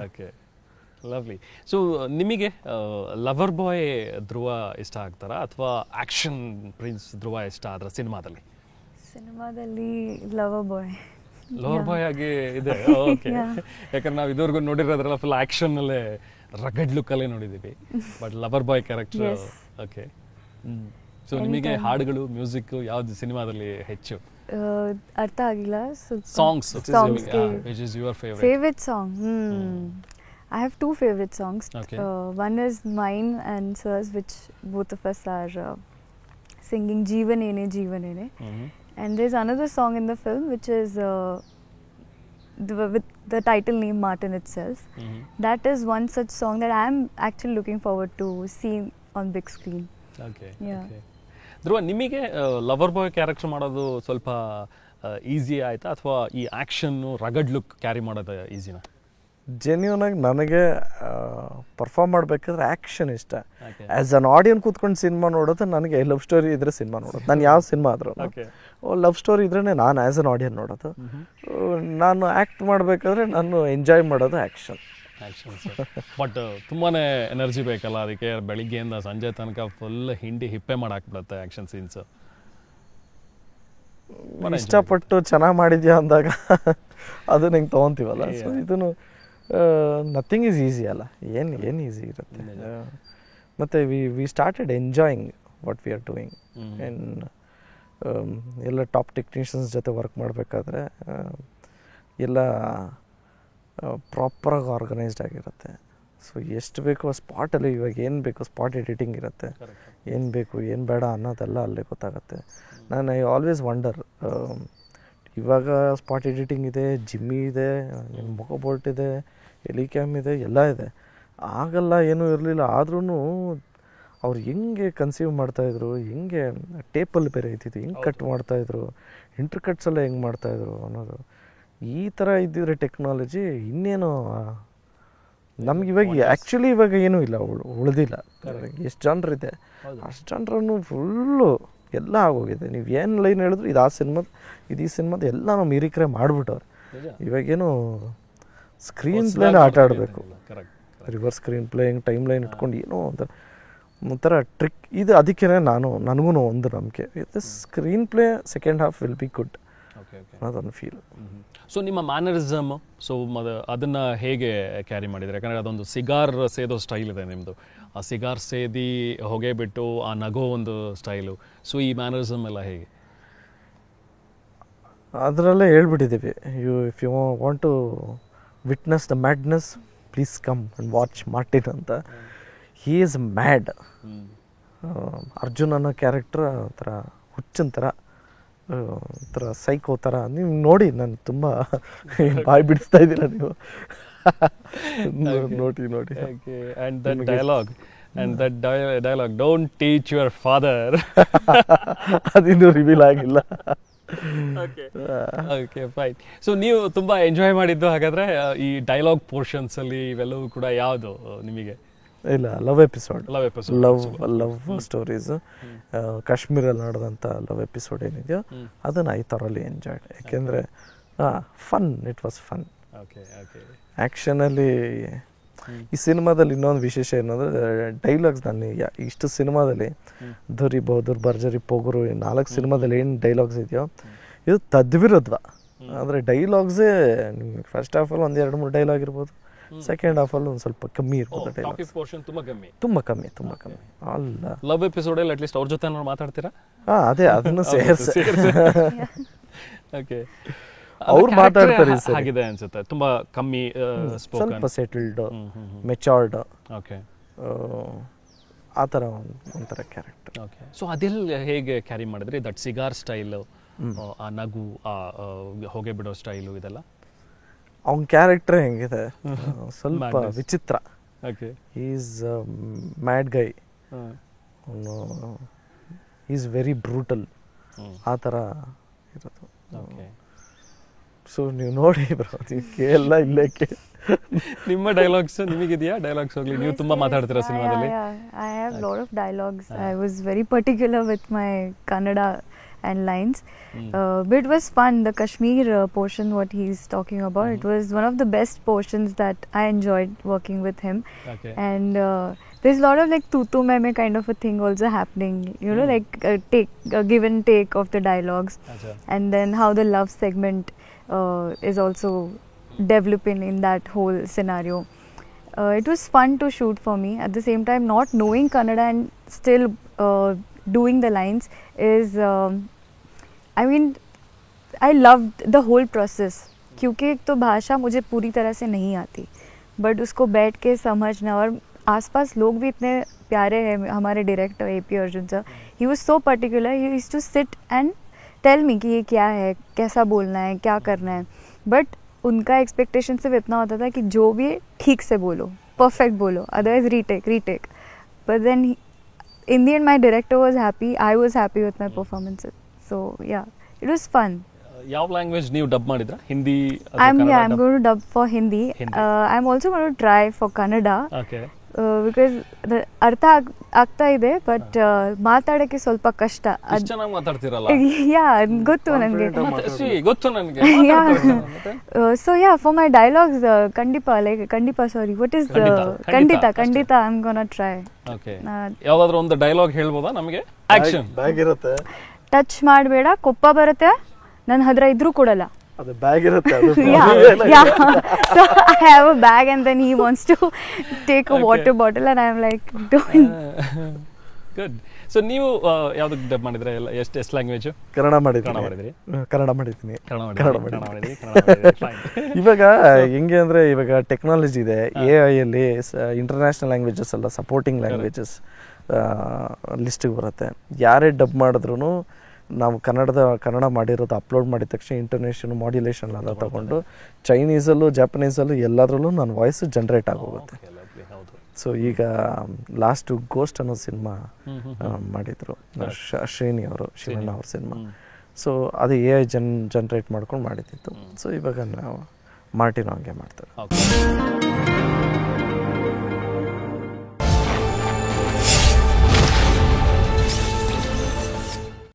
Okay, lovely. So ನಿಮಗೆ lover boy ಧ್ರುವ ಇಷ್ಟ ಆಗ್ತಾರಾ ಅಥವಾ ಆಕ್ಷನ್ ಪ್ರಿನ್ಸ್ ಧ್ರುವ ಇಷ್ಟ ಆದ್ರ ಸಿನಿಮಾದಲ್ಲಿ? ಸಿನಿಮಾದಲ್ಲಿ ಲವರ್ ಬಾಯ್. ಲವರ್ ಬಾಯ್ ಆಗಿ ಇದೆ. ಓಕೆ, ಯಾಕಂದ್ರೆ ನಾವು ಇದುವರೆಗೂ ನೋಡಿರೋದ್ರೆಲ್ಲ ಫುಲ್ ಆಕ್ಷನ್ ಅಲ್ಲೇ ರಗಡ್ ಲುಕ್ ಅಲ್ಲೇ ನೋಡಿದೀವಿ, but lover boy character. Okay, so ನಿಮಗೆ ಹಾಡುಗಳು, ಮ್ಯೂಸಿಕ್ ಯಾವ್ದು ಸಿನಿಮಾದಲ್ಲಿ ಹೆಚ್ಚು? ಅರ್ಥ ಆಗಿಲ್ಲ. Songs, which is your favorite song? I have two favorite songs. Okay. One is mine and Sir's, which both of us are singing Jeevanene Jeevanene. And there's another song in the film which is with the title name Martin itself. That is one such song that I am actually looking forward to seeing on big screen. Okay. Yeah. Okay. ಧ್ರುವ, ನಿಮಗೆ lover boy character ಮಾಡೋದು ಸ್ವಲ್ಪ easy ಆಯ್ತಾ ಅಥವಾ ಈ action ರಗಡ್ look carry ಮಾಡೋದು ಈಸಿನಾ? Genuine ಆಗಿ ನನಗೆ perform ಮಾಡಬೇಕಾದ್ರೆ ಆ್ಯಕ್ಷನ್ ಇಷ್ಟ. ಆ್ಯಸ್ ಅನ್ ಆಡಿಯನ್ ಕೂತ್ಕೊಂಡು ಸಿನಿಮಾ ನೋಡೋದು ನನಗೆ ಲವ್ ಸ್ಟೋರಿ ಇದ್ರೆ ಸಿನಿಮಾ ನೋಡೋದು. ನಾನು ಯಾವ ಸಿನಿಮಾ ಆದ್ರೂ ಲವ್ ಸ್ಟೋರಿ ಇದ್ರೇ ನಾನು ಆ್ಯಸ್ ಅನ್ ಆಡಿಯನ್ ನೋಡೋದು. ನಾನು ಆ್ಯಕ್ಟ್ ಮಾಡಬೇಕಾದ್ರೆ ನಾನು ಎಂಜಾಯ್ ಮಾಡೋದು ಆ್ಯಕ್ಷನ್. ಬಟ್ ತುಂಬಾನೇ ಎನರ್ಜಿ ಬೇಕಲ್ಲ ಅದಕ್ಕೆ, ಬೆಳಿಗ್ಗೆಯಿಂದ ಸಂಜೆ ತನಕ ಫುಲ್ ಹಿಂಡಿ ಹಿಪ್ಪೆ ಮಾಡಾಕ್ಬಿಡುತ್ತೆ ಆ್ಯಕ್ಷನ್ ಸೀನ್ಸ್. ಇಷ್ಟಪಟ್ಟು ಚೆನ್ನಾಗಿ ಮಾಡಿದ್ಯಾ ಅಂದಾಗ ಅದು ನಂಗೆ ತೊಗೊತೀವಲ್ಲ. ಸೊ ಇದನ್ನು ನಥಿಂಗ್ ಈಸ್ ಈಸಿ ಅಲ್ಲ, ಏನು ಈಸಿ ಇರುತ್ತೆ. ಮತ್ತು we started enjoying what we are doing. And ಎಲ್ಲ ಟಾಪ್ ಟೆಕ್ನಿಷಿಯನ್ಸ್ ಜೊತೆ ವರ್ಕ್ ಮಾಡಬೇಕಾದ್ರೆ ಎಲ್ಲ ಪ್ರಾಪರಾಗಿ ಆರ್ಗನೈಸ್ಡ್ ಆಗಿರುತ್ತೆ. ಸೊ ಎಷ್ಟು ಬೇಕೋ ಸ್ಪಾಟಲ್ಲಿ, ಇವಾಗ ಏನು ಬೇಕೋ ಸ್ಪಾಟ್ ಎಡಿಟಿಂಗ್ ಇರುತ್ತೆ, ಏನು ಬೇಕು ಏನು ಬೇಡ ಅನ್ನೋದೆಲ್ಲ ಅಲ್ಲೇ ಗೊತ್ತಾಗುತ್ತೆ. ನಾನು ಐ ಆಲ್ವೇಸ್ ವಂಡರ್, ಇವಾಗ ಸ್ಪಾಟ್ ಎಡಿಟಿಂಗ್ ಇದೆ, ಜಿಮ್ಮಿ ಇದೆ, ಮೊಕೋ ಬೋಲ್ಟ್ ಇದೆ, ಎಲಿಕ್ಯಾಮ್ ಇದೆ, ಎಲ್ಲ ಇದೆ. ಆಗಲ್ಲ ಏನೂ ಇರಲಿಲ್ಲ. ಆದ್ರೂ ಅವ್ರು ಹೆಂಗೆ ಕನ್ಸೀವ್ ಮಾಡ್ತಾಯಿದ್ರು, ಹೆಂಗೆ ಟೇಪಲ್ಲಿ ಬೇರೆ ಇದ್ದಿದ್ದು, ಹೆಂಗೆ ಕಟ್ ಮಾಡ್ತಾಯಿದ್ರು, ಇಂಟರ್ ಕಟ್ಸ್ ಎಲ್ಲ ಹೆಂಗೆ ಮಾಡ್ತಾಯಿದ್ರು ಅನ್ನೋದು. ಈ ಥರ ಇದ್ದಿದ್ರೆ ಟೆಕ್ನಾಲಜಿ ಇನ್ನೇನು ನಮ್ಗೆ ಇವಾಗ ಆ್ಯಕ್ಚುಲಿ ಇವಾಗ ಏನೂ ಇಲ್ಲ, ಉಳಿದಿಲ್ಲ. ಎಷ್ಟು ಜನರಿದೆ ಅಷ್ಟು ಜನರನ್ನು ಫುಲ್ಲು ಎಲ್ಲ ಆಗೋಗಿದೆ. ನೀವು ಏನು ಲೈನ್ ಹೇಳಿದ್ರು ಇದು ಆ ಸಿನಿಮಾದ, ಇದು ಈ ಸಿನಿಮಾದ ಎಲ್ಲ ನಾವು ಮಿರಿಕ್ರೆ ಮಾಡಿಬಿಟ್ಟವ್ರೆ. ಇವಾಗೇನು ಸ್ಕ್ರೀನ್ ಪ್ಲೇನ ಆಟ ಆಡಬೇಕು, ರಿವರ್ಸ್ ಸ್ಕ್ರೀನ್ ಪ್ಲೇ, ಹಿಂಗೆ ಟೈಮ್ ಲೈನ್ ಇಟ್ಕೊಂಡು ಏನೋ ಒಂಥರ ಟ್ರಿಕ್ ಇದು. ಅದಕ್ಕೇ ನನಗೂ ಒಂದು ನಂಬಿಕೆ, screen play second half will be good ಅನ್ನೋದೊಂದು ಫೀಲ್. ಸೊ ನಿಮ್ಮ ಮ್ಯಾನರಿಸಮ್, ಸೊ ಅದನ್ನು ಹೇಗೆ ಕ್ಯಾರಿ ಮಾಡಿದರೆ? ಯಾಕಂದರೆ ಅದೊಂದು ಸಿಗಾರ್ ಸೇದೋ ಸ್ಟೈಲ್ ಇದೆ ನಿಮ್ಮದು. ಆ ಸಿಗಾರ್ ಸೇದಿ ಹೊಗೆ ಬಿಟ್ಟು ಆ ನಗೋ ಒಂದು ಸ್ಟೈಲು. ಸೊ ಈ ಮ್ಯಾನರಿಸಮ್ ಎಲ್ಲ ಹೇಗೆ? ಅದರಲ್ಲೇ ಹೇಳ್ಬಿಟ್ಟಿದ್ದೀವಿ, if you want to witness the madness please come and watch Martin ಅಂತ. He is mad. ಅರ್ಜುನ್ ಅನ್ನೋ ಕ್ಯಾರೆಕ್ಟರ್ ಒಂಥರ ಹುಚ್ಚನ್ ಥರ, ಒಂಥರ ಸೈಕೋ ಥರ. ನೀವು ನೋಡಿ, ನಾನು ತುಂಬ ಬಾಯಿ ಬಿಡಿಸ್ತಾ ಇದ್ದೀರ ನೀವು. ನೋಡಿ ನೋಡಿ. And that dialogue don't teach your father, ಅದಿನ್ನೂ ರಿವೀಲ್ ಆಗಿಲ್ಲ. Okay fine. ಸೊ ನೀವು ತುಂಬ ಎಂಜಾಯ್ ಮಾಡಿದ್ದು ಹಾಗಾದರೆ ಈ ಡೈಲಾಗ್ ಪೋರ್ಷನ್ಸಲ್ಲಿ ಇವೆಲ್ಲವೂ ಕೂಡ ಯಾವುದು ನಿಮಗೆ? ಇಲ್ಲ, ಲವ್ ಎಪಿಸೋಡ್, ಲವ್ ಸ್ಟೋರೀಸ್, ಕಾಶ್ಮೀರಲ್ಲಿ ನಡೆದಂಥ ಲವ್ ಎಪಿಸೋಡ್ ಏನಿದೆಯೋ ಅದನ್ನು ಐ ಥರಲಿ ಎಂಜಾಯ್ಡ್. ಯಾಕೆಂದರೆ ಫನ್, ಇಟ್ ವಾಸ್ ಫನ್. ಆ್ಯಕ್ಷನಲ್ಲಿ ಈ ಸಿನಿಮಾದಲ್ಲಿ ಇನ್ನೊಂದು ವಿಶೇಷ ಏನಂದರೆ ಡೈಲಾಗ್ಸ್. ನಾನು ಇಷ್ಟು ಸಿನಿಮಾದಲ್ಲಿ ಧುರಿ ಬಹದ್ದೂರ್, ಭರ್ಜರಿ, ಪೊಗರು, 4 ಸಿನಿಮಾದಲ್ಲಿ ಏನು ಡೈಲಾಗ್ಸ್ ಇದೆಯೋ ಇದು ತದ್ವಿರುದ್ಧ. ಅಂದರೆ ಡೈಲಾಗ್ಸೇ ನಿಮಗೆ ಫಸ್ಟ್ ಹಾಫಲ್ಲಿ 1-2-3 ಡೈಲಾಗ್ ಇರ್ಬೋದು, ಸೆಕೆಂಡ್ ಹಾಫಲ್ಲಿ ಒಂದು ಸ್ವಲ್ಪ ಕಮ್ಮಿ ಇರ್ಬೋದು ಡೈಲಾಗ್ಸ್. ತುಂಬ ಕಮ್ಮಿ ಅಲ್ಲ. ಲವ್ ಎಪಿಸೋಡಲ್ಲಿ ಅಟ್ಲೀಸ್ಟ್ ಅವ್ರ ಜೊತೆ ನಾವು ಮಾತಾಡ್ತೀರಾ? ಅದೇ, ಅದನ್ನು ಸೇರಿಸಿ ಓಕೆ. ಅವ್ರು ಮಾತಾಡ್ತಾರೆ ಆಗಿದೆ ಅನ್ಸುತ್ತೆ, ತುಂಬಾ ಕಮ್ಮಿ, ಸ್ವಲ್ಪ ಸೆಟಲ್ಡ್, ಮೆಚೋರ್ಡ್, ಓಕೆ, ಆ ಥರ ಒಂಥರ ಕ್ಯಾರೆಕ್ಟರ್. ಓಕೆ. ಸೊ ಅದೆಲ್ಲ ಹೇಗೆ ಕ್ಯಾರಿ ಮಾಡಿದ್ರಿ? ದಟ್ ಸಿಗಾರ್ ಸ್ಟೈಲು, ಆ ನಗು, ಆ ಹೊಗೆ ಬಿಡೋ ಸ್ಟೈಲು, ಇದೆಲ್ಲ ಅವನ ಕ್ಯಾರೆಕ್ಟರ್ ಹೆಂಗಿದೆ, ಸ್ವಲ್ಪ ವಿಚಿತ್ರ. Okay. Is mad Guy, is very brutal, ಆ ಥರ ಇರೋದು. ಓಕೆ. ಸೊ ನೀವು ನೋಡಿ ಬ್ರೋ, ನೀವು ಕೇಳಲ್ಲ, ಇಲ್ಲೇ ನಿಮ್ಮ ಡೈಲಾಗ್ಸ್ ನಿಮಗಿದೆಯಾ? ಡೈಲಾಗ್ಸ್ ಹೋಗ್ಲಿ, ನೀವು ತುಂಬಾ ಮಾತಾಡ್ತೀರಾ ಸಿನಿಮಾದಲ್ಲಿ. I have lot of dialogues. I was very particular with my Kannada and lines. But it was fun. The Kashmir portion, what he's talking about, it was one of the best portions that I enjoyed working with him. Okay. And there's a lot of like tu tu main kind of a thing also happening, you know, like give and take of the dialogues. Acha. And then how the love segment is also developing in that whole scenario. It was fun to shoot for me. At the same time, not knowing Kannada and still doing the lines is, I mean, I loved the whole process. क्योंकि एक तो भाषा मुझे पूरी तरह से नहीं आती, बट उसको बैठ के समझना, और आसपास लोग भी इतने प्यारे हैं. हमारे director AP Arjun sir, he was so particular, he used to sit and tell me कि ये क्या है, कैसा बोलना है, क्या करना है. बट उनका एक्सपेक्टेशन सिर्फ इतना होता था कि जो भी ठीक से बोलो, परफेक्ट बोलो, otherwise retake. But then in the end my director was happy, I was happy with my performances. So yeah, it was fun. ಯಾವ ಲ್ಯಾಂಗ್ವೇಜ್ ನೀವು ಡಬ್ ಮಾಡಿದ್ರಾ? Hindi? I'm going to dub for Hindi. I'm also going to try for Kannada. Okay. Because the ಅರ್ಥ ಆಗ್ತಾ ಇದೆ, but ಮಾತಾಡೋಕ್ಕೆ ಸ್ವಲ್ಪ ಕಷ್ಟ. ಇಷ್ಟು ಚೆನ್ನಾಗಿ ಮಾತಾಡ್ತಿರಲ್ಲ. ಯಾ, ಗೊತ್ತು ನನಗೆ. ಗೊತ್ತು ನನಗೆ. So yeah, for my dialogues, sorry, what is ಖಂಡಿತ I'm gonna try. Okay. ಯಾವ್ದಾದ್ರು ಒಂದು ಡೈಲಾಗ್ ಹೇಳ್ಬೋದಾ ನಮಗೆ? ಆಕ್ಷನ್. ಬ್ಯಾಗ್ ಇರುತ್ತೆ, ಟಚ್ ಮಾಡಬೇಡ, ಕೊಪ್ಪ ಬರುತ್ತೆ, ನನ್ನ ಹತ್ರ ಇದ್ರೂ ಕೊಡಲ್ಲ. ಅದು ಬ್ಯಾಗ್ ಇರುತ್ತೆ. Yeah. So I have a bag and then he wants to take a water bottle and I'm like, don't. Good. So ನೀವು ಯಾವ್ದಕ್ಕೆ ಡಬ್ ಮಾಡಿದ್ರೆ? ಎಷ್ಟು ಲ್ಯಾಂಗ್ವೇಜ್? ಕನ್ನಡ ಮಾಡಿದ್ದೀನಿ. ಇವಾಗ ಹೆಂಗೆ ಅಂದರೆ, ಇವಾಗ ಟೆಕ್ನಾಲಜಿ ಇದೆ, AI ಅಲ್ಲಿ ಇಂಟರ್ನ್ಯಾಷನಲ್ ಲ್ಯಾಂಗ್ವೇಜಸ್ ಅಲ್ಲ, ಸಪೋರ್ಟಿಂಗ್ ಲ್ಯಾಂಗ್ವೇಜಸ್ ಲಿಸ್ಟಿಗೆ ಬರುತ್ತೆ. ಯಾರೇ ಡಬ್ ಮಾಡಿದ್ರು ನಾವು ಕನ್ನಡ ಮಾಡಿರೋದು ಅಪ್ಲೋಡ್ ಮಾಡಿದ ತಕ್ಷಣ ಇಂಟರ್ನೇಷನ್ ಮಾಡ್ಯುಲೇಷನ್ ಎಲ್ಲ ತಗೊಂಡು ಚೈನೀಸಲ್ಲೂ ಜಾಪನೀಸಲ್ಲೂ ಎಲ್ಲದರಲ್ಲೂ ನನ್ನ ವಾಯ್ಸು ಜನ್ರೇಟ್ ಆಗೋಗುತ್ತೆ. ಸೊ ಈಗ ಲಾಸ್ಟು ಗೋಸ್ಟ್ ಅನ್ನೋ ಸಿನಿಮಾ ಮಾಡಿದರು ಶ್ರೇಣಿ ಅವರು, ಶಿವಣ್ಣ ಅವ್ರ ಸಿನಿಮಾ. ಸೊ ಅದು AI ಜನ್ರೇಟ್ ಮಾಡ್ಕೊಂಡು ಮಾಡಿದ್ದಿತ್ತು. ಸೊ ಇವಾಗ ನಾವು ಮಾರ್ಟಿನೋ ಹಂಗೆ ಮಾಡ್ತಾರೆ.